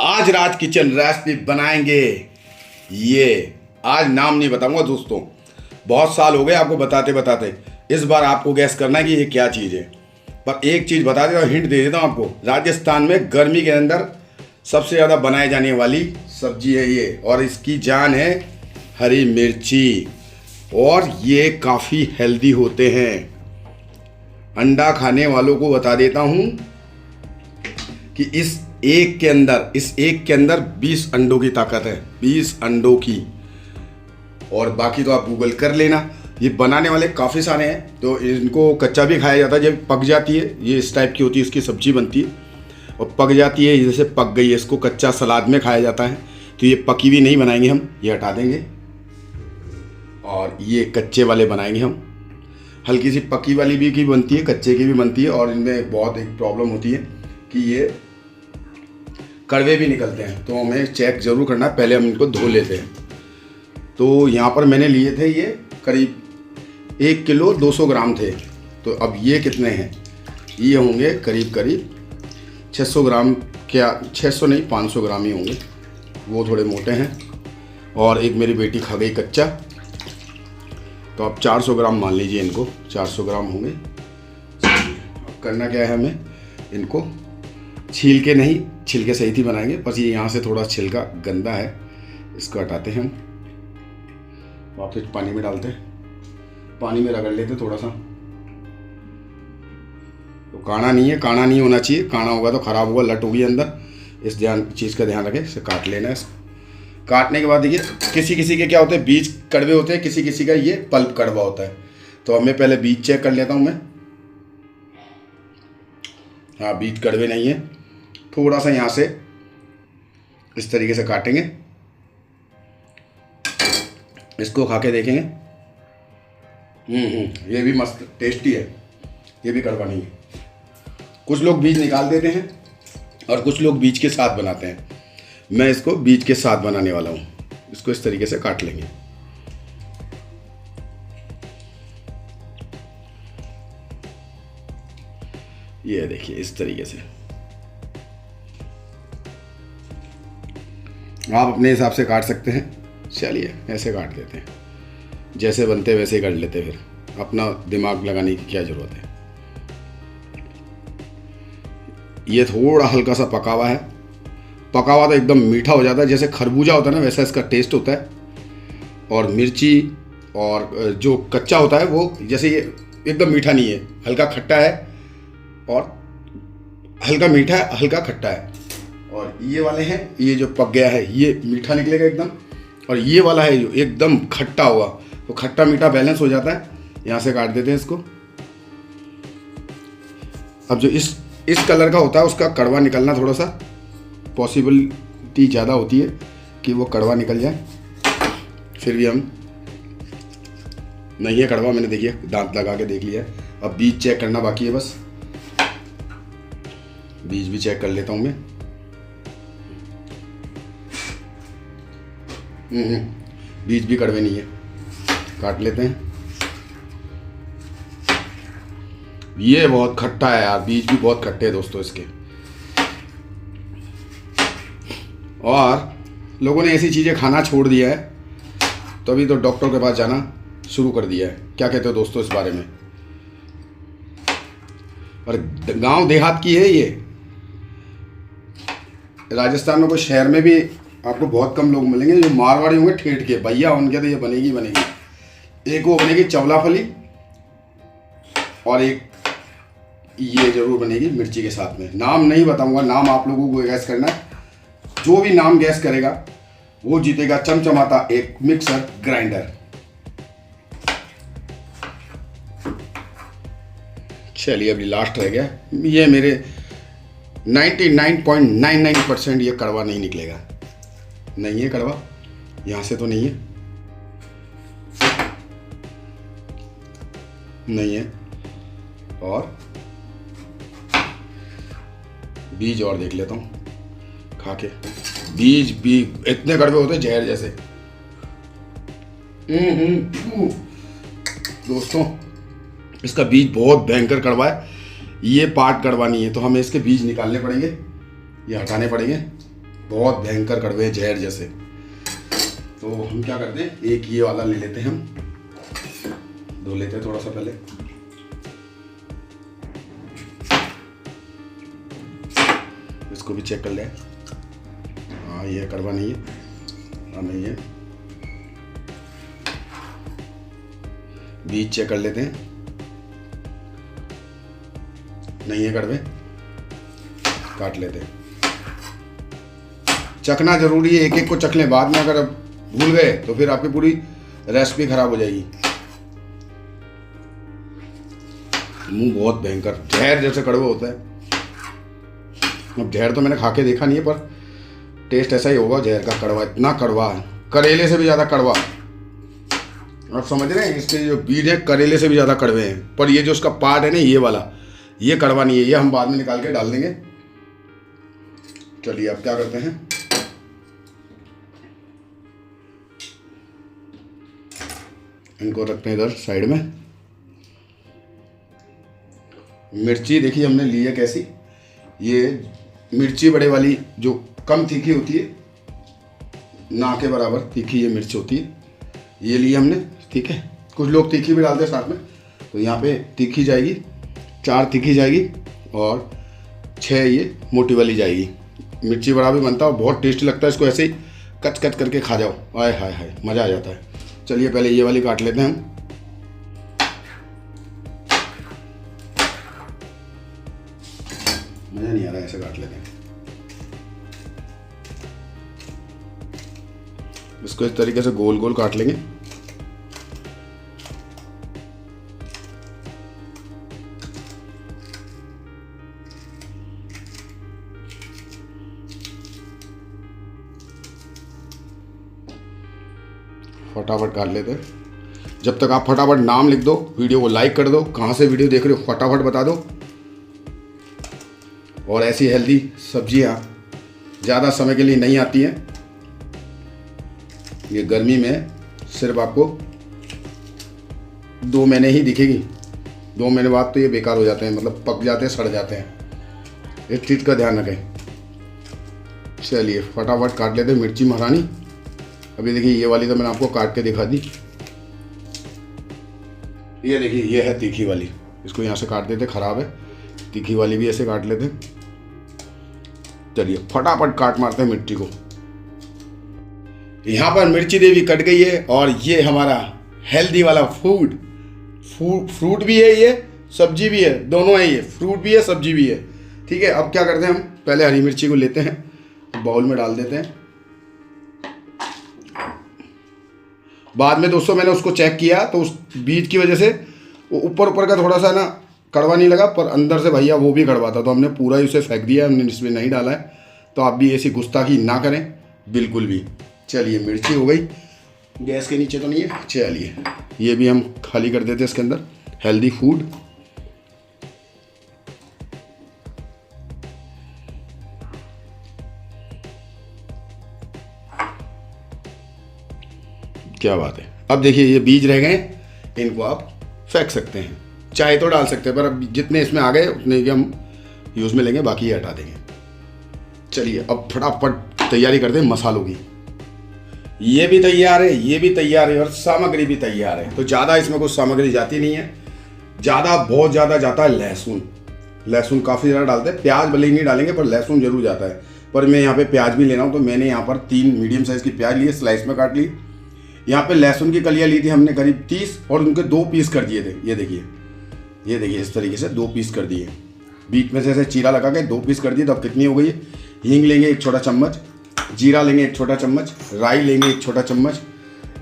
आज राज kitchen recipe बनाएंगे ये। आज नाम नहीं बताऊंगा दोस्तों, बहुत साल हो गए आपको बताते बताते। इस बार आपको गैस करना है कि ये क्या चीज़ है। पर एक चीज़ बता देता हूँ, हिंट दे देता हूँ आपको। राजस्थान में गर्मी के अंदर सबसे ज़्यादा बनाई जाने वाली सब्जी है ये, और इसकी जान है हरी मिर्ची। और ये काफ़ी हेल्दी होते हैं। अंडा खाने वालों को बता देता हूँ कि इस एक के अंदर 20 अंडों की ताकत है, 20 अंडों की। और बाकी तो आप गूगल कर लेना। ये बनाने वाले काफ़ी सारे हैं। तो इनको कच्चा भी खाया जाता है, जब पक जाती है ये इस टाइप की होती है, इसकी सब्जी बनती है और पक जाती है। जैसे पक गई है, इसको कच्चा सलाद में खाया जाता है। तो ये पकी हुई नहीं बनाएंगे हम, ये हटा देंगे और ये कच्चे वाले बनाएंगे हम। हल्की सी पकी वाली भी की बनती है, कच्चे की भी बनती है। और इनमें बहुत एक प्रॉब्लम होती है कि ये कड़वे भी निकलते हैं, तो हमें चेक ज़रूर करना है। पहले हम इनको धो लेते हैं। तो यहाँ पर मैंने लिए थे ये करीब 1 किलो 200 ग्राम थे। तो अब ये कितने हैं, ये होंगे करीब 600 ग्राम, क्या 600 नहीं 500 ग्राम ही होंगे। वो थोड़े मोटे हैं। और एक मेरी बेटी खा गई कच्चा, तो अब 400 ग्राम मान लीजिए इनको, 400 ग्राम होंगे। अब करना क्या है, हमें इनको छील के छिलके सही थी बनाएंगे, बस ये यहाँ से थोड़ा छिलका गंदा है, इसको हटाते हैं हम। वापस पानी में डालते हैं, पानी में रगड़ लेते थोड़ा सा। तो काढ़ा नहीं है, काढ़ा नहीं होना चाहिए। काढ़ा होगा तो ख़राब होगा, लट होगी अंदर। इस चीज़ का ध्यान रखें। इसे काट लेना है। काटने के बाद देखिए, किसी किसी के क्या होते हैं, बीज कड़वे होते हैं, किसी किसी का ये पल्प कड़वा होता है। तो हमें पहले बीज चेक कर लेता हूँ मैं। हाँ, बीज कड़वे नहीं है। थोड़ा सा यहाँ से इस तरीके से काटेंगे, इसको खा के देखेंगे। ये भी मस्त टेस्टी है, ये भी कड़वा नहीं है। कुछ लोग बीज निकाल देते हैं और कुछ लोग बीज के साथ बनाते हैं। मैं इसको बीज के साथ बनाने वाला हूँ। इसको इस तरीके से काट लेंगे। ये देखिए इस तरीके से। आप अपने हिसाब से काट सकते हैं। चलिए ऐसे काट देते हैं, जैसे बनते वैसे ही कर लेते। फिर अपना दिमाग लगाने की क्या ज़रूरत है। ये थोड़ा हल्का सा पका हुआ है। पका हुआ तो एकदम मीठा हो जाता है, जैसे खरबूजा होता है ना, वैसा इसका टेस्ट होता है। और मिर्ची और जो कच्चा होता है वो, जैसे ये एकदम मीठा नहीं है, हल्का खट्टा है और हल्का मीठा है, हल्का खट्टा है। और ये वाले हैं, ये जो पक गया है ये मीठा निकलेगा एकदम। और ये वाला है जो एकदम खट्टा हुआ, तो खट्टा मीठा बैलेंस हो जाता है। यहाँ से काट देते हैं इसको। अब जो इस कलर का होता है, उसका कड़वा निकलना थोड़ा सा पॉसिबिलिटी ज़्यादा होती है कि वो कड़वा निकल जाए। फिर भी हम नहीं है कड़वा, मैंने देखिए दांत लगा के देख लिया। अब बीज चेक करना बाकी है, बस बीज भी चेक कर लेता हूँ मैं। बीज भी कड़वे नहीं है, काट लेते हैं। ये बहुत खट्टा है यार, बीज भी बहुत खट्टे हैं दोस्तों इसके। और लोगों ने ऐसी चीज़ें खाना छोड़ दिया है, तो अभी तो डॉक्टर के पास जाना शुरू कर दिया है। क्या कहते हो दोस्तों इस बारे में। और गांव देहात की है ये। राजस्थान में कोई शहर में भी आपको बहुत कम लोग मिलेंगे जो मारवाड़ी होंगे ठेठ के, भैया उनके तो ये बनेगी बनेगी। एक वो बनेगी चवला फली, और एक ये जरूर बनेगी मिर्ची के साथ में। नाम नहीं बताऊंगा, नाम आप लोगों को गैस करना है। जो भी नाम गैस करेगा वो जीतेगा चमचमाता एक मिक्सर ग्राइंडर। चलिए अभी लास्ट रह गया। ये मेरे 99.99% ये कड़वा नहीं निकलेगा। नहीं है कड़वा, यहाँ से तो नहीं है, नहीं है। और बीज और देख लेता हूँ खा के। बीज भी इतने कड़वे होते हैं जहर जैसे। दोस्तों इसका बीज बहुत भयंकर कड़वा है। ये पार्ट कड़वा नहीं है, तो हमें इसके बीज निकालने पड़ेंगे, ये हटाने पड़ेंगे। बहुत भयंकर कड़वे हैं, जहर जैसे। तो हम क्या करते हैं, एक ये वाला ले लेते हैं, हम धो लेते हैं थोड़ा सा पहले। इसको भी चेक कर लें। हाँ ये कड़वा नहीं है, हाँ नहीं है। बीज चेक कर लेते हैं, नहीं है कड़वे, काट लेते हैं। चखना जरूरी है, एक एक को चख लें, बाद में अगर भूल गए तो फिर आपकी पूरी रेसिपी खराब हो जाएगी। मुंह बहुत भयंकर जहर जैसे कड़वा होता है। अब जहर तो मैंने खा के देखा नहीं है, पर टेस्ट ऐसा ही होगा जहर का। कड़वा, इतना कड़वा है, करेले से भी ज़्यादा कड़वा। आप समझ रहे हैं, इसके जो बीज है करेले से भी ज़्यादा कड़वे हैं। पर ये जो उसका पार्ट है ना, ये वाला, ये कड़वा नहीं है। ये हम बाद में निकाल के डाल देंगे। चलिए अब क्या करते हैं, इनको रखते हैं इधर साइड में। मिर्ची देखिए हमने ली है कैसी, ये मिर्ची बड़े वाली जो कम तीखी होती है, ना के बराबर तीखी ये मिर्च होती है, ये ली हमने। ठीक है, कुछ लोग तीखी भी डालते हैं साथ में, तो यहाँ पे तीखी जाएगी, 4 तीखी जाएगी और 6 ये मोटी वाली जाएगी। मिर्ची बड़ा भी बनता है और बहुत टेस्टी लगता है। इसको ऐसे ही कच कच करके खा जाओ, आय हाय हाय, मज़ा आ जाता है। चलिए पहले ये वाली काट लेते हैं हम। मज़ा नहीं आ रहा, ऐसे काट लेते हैं इसको। इस तरीके से गोल गोल काट लेंगे। फटाफट काट लेते हैं। जब तक आप फटाफट नाम लिख दो, वीडियो को लाइक कर दो, कहाँ से वीडियो देख रहे हो फटाफट बता दो। और ऐसी हेल्दी सब्जियां ज़्यादा समय के लिए नहीं आती हैं। ये गर्मी में सिर्फ आपको 2 महीने ही दिखेगी, 2 महीने बाद तो ये बेकार हो जाते हैं, मतलब पक जाते हैं, सड़ जाते हैं। इस चीज़ का ध्यान रखें। चलिए फटाफट काट लेते हैं मिर्ची महारानी। अभी देखिए ये वाली तो मैंने आपको काट के दिखा दी। ये देखिए ये है तीखी वाली, इसको यहाँ से काट देते, ख़राब है। तीखी वाली भी ऐसे काट लेते। चलिए फटाफट काट मारते हैं मिर्ची को। यहाँ पर मिर्ची देवी कट गई है और ये हमारा हेल्दी वाला फ्रूट भी है, ये सब्जी भी है, दोनों है। ये फ्रूट भी है, सब्जी भी है। ठीक है, अब क्या करते हैं, हम पहले हरी मिर्ची को लेते हैं, बाउल में डाल देते हैं। बाद में दोस्तों मैंने उसको चेक किया तो उस बीज की वजह से वो ऊपर का थोड़ा सा ना कड़वा नहीं लगा, पर अंदर से भैया वो भी कड़वा था, तो हमने पूरा ही उसे फेंक दिया, हमने इसमें नहीं डाला है। तो आप भी ऐसी गुस्ताखी ना करें बिल्कुल भी। चलिए मिर्ची हो गई, गैस के नीचे तो नहीं है। चलिए ये भी हम खाली कर देते हैं इसके अंदर। हेल्दी फूड, क्या बात है। अब देखिए ये बीज रह गए, इनको आप फेंक सकते हैं, चाहे तो डाल सकते हैं, पर अब जितने इसमें आ गए उतने ही हम यूज़ में लेंगे, बाकी ये हटा देंगे। चलिए अब फटाफट तैयारी करते हैं मसालों की। ये भी तैयार है, ये भी तैयार है और सामग्री भी तैयार है। तो ज़्यादा इसमें कुछ सामग्री जाती नहीं है, बहुत ज़्यादा जाता है लहसुन। लहसुन काफ़ी ज़्यादा डालते हैं, प्याज भले ही नहीं डालेंगे पर लहसुन जरूर जाता है। पर मैं यहाँ पे प्याज भी लेना हूँ, तो मैंने यहाँ पर 3 मीडियम साइज़ की प्याज ली है, स्लाइस में काट ली। यहाँ पे लहसुन की कलियाँ ली थी हमने करीब 30 और उनके 2 पीस कर दिए थे। ये देखिए इस तरीके से 2 पीस कर दिए, बीच में से ऐसे चीरा लगा के 2 पीस कर दिए। तो अब कितनी हो गई है, हींग लेंगे 1 छोटा चम्मच, जीरा लेंगे 1 छोटा चम्मच, राई लेंगे 1 छोटा चम्मच,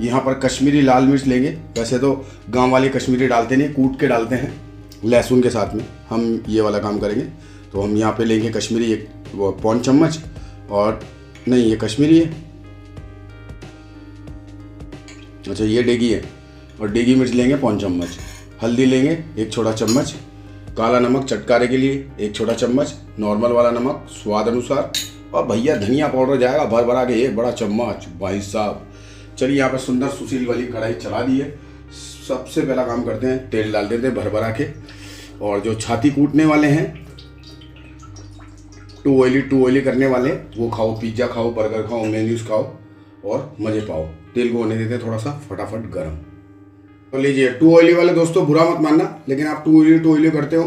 यहाँ पर कश्मीरी लाल मिर्च लेंगे। वैसे तो गांव वाले कश्मीरी डालते नहीं, कूट के डालते हैं लहसुन के साथ में, हम ये वाला काम करेंगे। तो हम यहाँ पे लेंगे कश्मीरी 1 पौन चम्मच, और नहीं ये कश्मीरी है, अच्छा ये डेगी है, और डेगी मिर्च लेंगे पौन चम्मच, हल्दी लेंगे 1 छोटा चम्मच, काला नमक चटकारे के लिए 1 छोटा चम्मच, नॉर्मल वाला नमक स्वाद अनुसार, और भैया धनिया पाउडर जाएगा भर भरा के 1 बड़ा चम्मच भाई साहब। चलिए यहाँ पर सुंदर सुशील वाली कढ़ाई चला दी है। सबसे पहला काम करते हैं, तेल डाल देते हैं भर भरा के, और जो छाती कूटने वाले हैं टू ऑयली करने वाले वो खाओ, पिज्ज़ा खाओ, बर्गर खाओ, मेन्यूज खाओ और मज़े पाओ। तेल को होने देते थोड़ा सा फटाफट गर्म। तो लीजिए, टू ऑयली वाले दोस्तों बुरा मत मानना, लेकिन आप टू ऑयली करते हो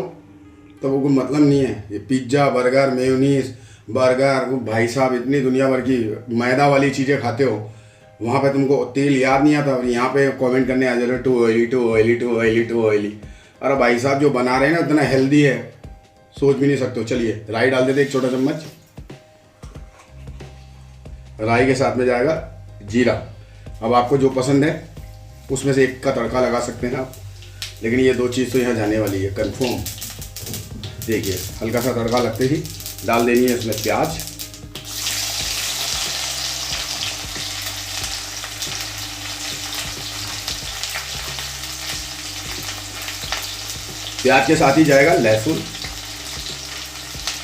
तो वो कोई मतलब नहीं है। ये पिज्ज़ा, बर्गर, मेयोनीज, बर्गर, वो भाई साहब इतनी दुनिया भर की मैदा वाली चीज़ें खाते हो, वहाँ पे तुमको तेल याद नहीं आता और यहाँ पे कमेंट करने आ जा रहे हो टू ऑयली। अरे भाई साहब, जो बना रहे हैं ना इतना हेल्दी है, सोच भी नहीं सकते हो। चलिए राई डाल देते एक छोटा चम्मच। राई के साथ में जाएगा जीरा। अब आपको जो पसंद है उसमें से एक का तड़का लगा सकते हैं आप, लेकिन ये दो चीज़ तो यहाँ जाने वाली है कंफर्म। देखिए, हल्का सा तड़का लगते ही डाल देनी है इसमें प्याज। प्याज के साथ ही जाएगा लहसुन।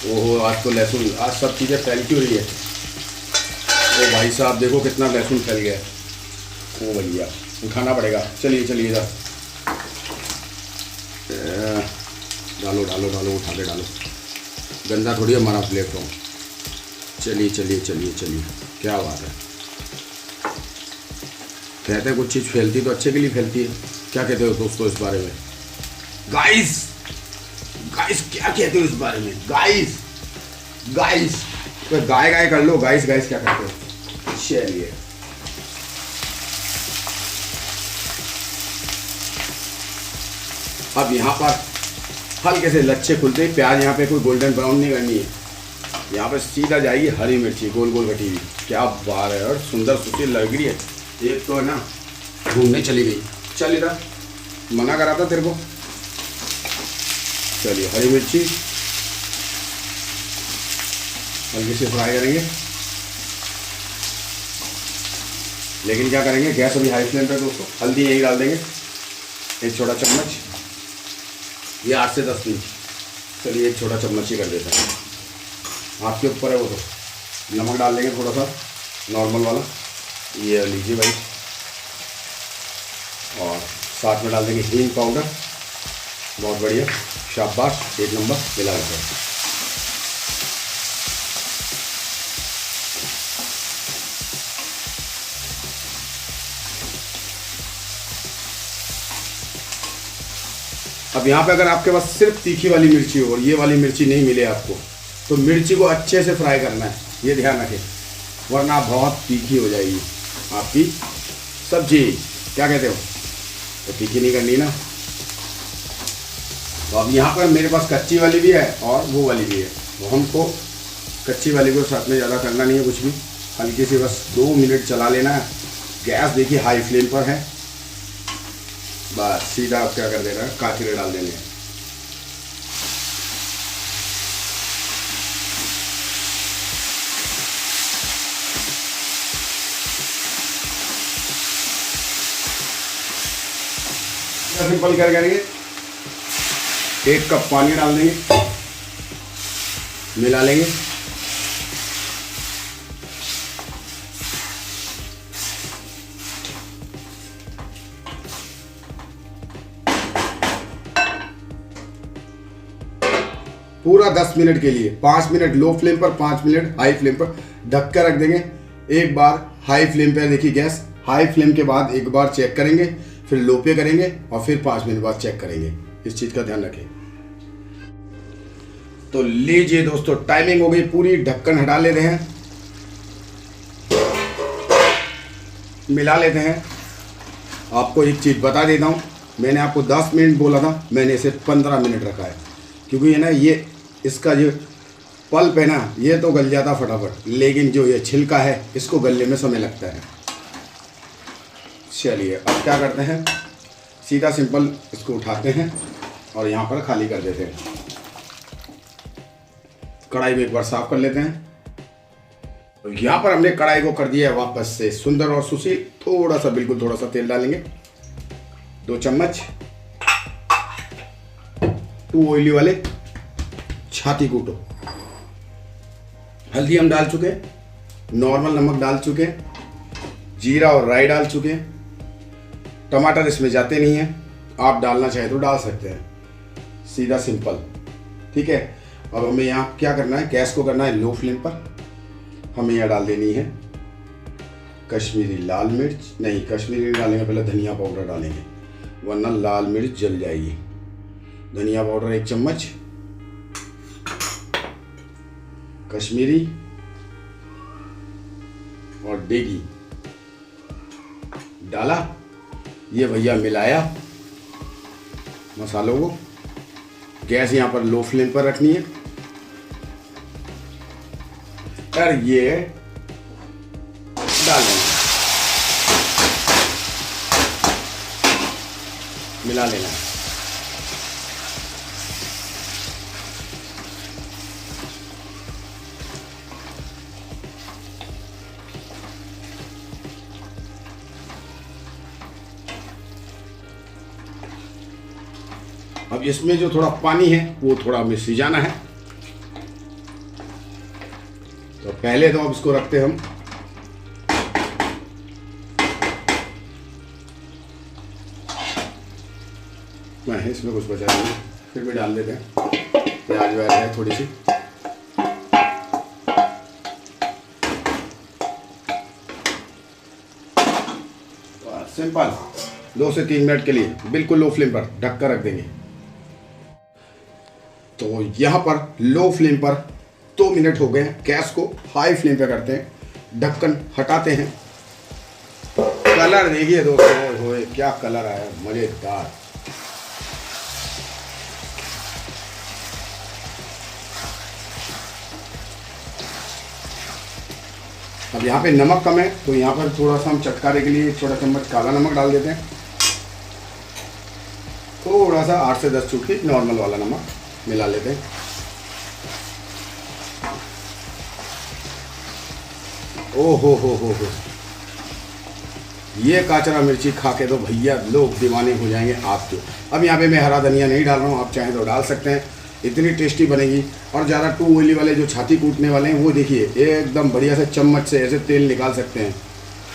ओहो, आज तो लहसुन, आज सब चीज़ें फैल क्यों रही है। ओ भाई साहब, देखो कितना लहसुन फैल गया है। ओ भैया, उठाना पड़ेगा। चलिए इधर डालो, उठा के डालो। गंदा थोड़ी हमारा प्लेटफॉर्म। चलिए, क्या बात है। कहते हैं कुछ चीज़ फैलती तो अच्छे के लिए फैलती है। क्या कहते हो दोस्तों इस बारे में? गाइस क्या कहते हो इस बारे में? गाइस तो गाय कर लो। गाइस क्या कहते हो? चलिए, अब यहाँ पर हल्के से लच्छे खुलते ही प्याज, यहाँ पे कोई गोल्डन ब्राउन नहीं करनी है, यहाँ पे सीधा जाएगी हरी मिर्ची गोल कटी हुई। क्या बात है, और सुंदर सुशील लग रही है। एक तो है ना घूमने चली गई। चल इधर, मना करा था तेरे को। चलिए, हरी मिर्ची हल्के से फ्राई करेंगे, लेकिन क्या करेंगे, गैस अभी हाई फ्लेम पे दोस्तों। हल्दी यही डाल देंगे एक छोटा चम्मच, ये 8 से 10 इंच। चलिए, एक छोटा चम्मच ही कर देते हैं, आपके ऊपर है वो। तो नमक डाल देंगे थोड़ा सा नॉर्मल वाला, ये लीजिए भाई। और साथ में डाल देंगे हींग पाउडर। बहुत बढ़िया, शाबाश, एक नंबर, मिला देते हैं। अब यहाँ पे अगर आपके पास सिर्फ तीखी वाली मिर्ची हो और ये वाली मिर्ची नहीं मिले आपको, तो मिर्ची को अच्छे से फ्राई करना है, ये ध्यान रखें, वरना बहुत तीखी हो जाएगी आपकी सब्जी। क्या कहते हो? तो तीखी नहीं करनी ना। तो अब यहाँ पर मेरे पास कच्ची वाली भी है और वो वाली भी है, तो हमको कच्ची वाली को साथ में ज़्यादा करना नहीं है कुछ भी, हल्की सी बस 2 मिनट चला लेना है। गैस देखिए हाई फ्लेम पर है, बस सीधा आप क्या कर देना है, काचरे डाल देने हैं। सिंपल क्या करेंगे, 1 कप पानी डाल देंगे, मिला लेंगे। पूरा 10 मिनट के लिए, 5 मिनट लो फ्लेम पर, 5 मिनट हाई फ्लेम पर ढक कर रख देंगे। एक बार हाई फ्लेम पर देखिए गैस, हाई फ्लेम के बाद एक बार चेक करेंगे, फिर लो पे करेंगे और फिर 5 मिनट बाद चेक करेंगे। इस चीज़ का ध्यान रखें। तो लीजिए दोस्तों, टाइमिंग हो गई पूरी, ढक्कन हटा लेते हैं, मिला लेते हैं। आपको एक चीज़ बता देता हूँ, मैंने आपको 10 मिनट बोला था, मैंने इसे 15 मिनट रखा है, क्योंकि ये ना, ये इसका जो पल्प है ना, ये तो गल जाता फटाफट, लेकिन जो ये छिलका है इसको गलने में समय लगता है। चलिए, अब क्या करते हैं, सीधा सिंपल इसको उठाते हैं और यहाँ पर खाली कर देते हैं। कढ़ाई में एक बार साफ कर लेते हैं। तो यहाँ पर हमने कढ़ाई को कर दिया है वापस से सुंदर और सुशील। थोड़ा सा, बिल्कुल थोड़ा सा तेल डालेंगे, 2 चम्मच। 2 ऑयली वाले छाती कूटो। हल्दी हम डाल चुके, नॉर्मल नमक डाल चुके, जीरा और राई डाल चुके। टमाटर इसमें जाते नहीं हैं, आप डालना चाहे तो डाल सकते हैं, सीधा सिंपल, ठीक है। अब हमें यहाँ क्या करना है, गैस को करना है लो फ्लेम पर। हमें यहाँ डाल देनी है कश्मीरी लाल मिर्च, नहीं कश्मीरी नहीं डालेंगे, पहले धनिया पाउडर डालेंगे वरना लाल मिर्च जल जाएगी। धनिया पाउडर 1 चम्मच, कश्मीरी और देगी डाला। ये भैया मिलाया मसालों को। गैस यहाँ पर लो फ्लेम पर रखनी है और ये डाल लेना, मिला लेना। अब इसमें जो थोड़ा पानी है वो थोड़ा हमें सिजाना है। तो पहले तो अब इसको रखते हम मैं इसमें कुछ बचा नहीं, फिर भी डाल देते हैं। प्याज व्याज है थोड़ी सी, सिंपल 2 से 3 मिनट के लिए बिल्कुल लो फ्लेम पर ढक कर रख देंगे। तो यहाँ पर लो फ्लेम पर 2 मिनट हो गए। गैस को हाई फ्लेम पे करते हैं, ढक्कन हटाते हैं। कलर देखिए दोस्तों, होए क्या कलर आया, मजेदार। अब यहाँ पे नमक कम है तो यहाँ पर थोड़ा सा हम चटकारे के लिए 1 छोटा चम्मच काला नमक डाल देते हैं। थोड़ा सा 8 से 10 चुटकी नॉर्मल वाला नमक मिला लेते हैं। ओ हो, ये काचरा मिर्ची खा के तो भैया लोग दीवाने हो जाएंगे आपके। अब यहाँ पे मैं हरा धनिया नहीं डाल रहा हूँ, आप चाहें तो डाल सकते हैं। इतनी टेस्टी बनेगी। और ज़्यादा टू ऑयली वाले जो छाती कूटने वाले हैं वो देखिए एकदम बढ़िया से चम्मच से ऐसे तेल निकाल सकते हैं,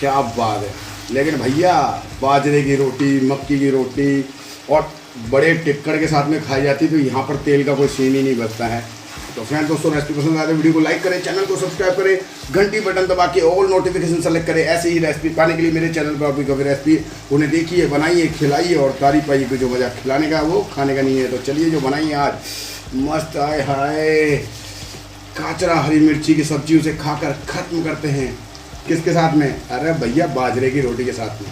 क्या बात है। लेकिन भैया बाजरे की रोटी, मक्की की रोटी और बड़े टिक्कड़ के साथ में खाई जाती, तो यहाँ पर तेल का कोई सीन ही नहीं बचता है। तो फ्रेंड दोस्तों, रेसिपी पसंद आए तो वीडियो को लाइक करें, चैनल को सब्सक्राइब करें, घंटी बटन दबा के ऑल नोटिफिकेशन सेलेक्ट करें। ऐसे ही रेसिपी पाने के लिए मेरे चैनल पर अपनी कभी रेसिपी उन्हें देखिए, बनाइए, खिलाइए और तारीफ पाइए। कि जो मज़ा खिलाने का वो खाने का नहीं है। तो चलिए जो बनाइए आज मस्त आए हाय काचरा हरी मिर्ची की सब्जी, उसे खाकर ख़त्म करते हैं। किसके साथ में? अरे भैया बाजरे की रोटी के साथ में।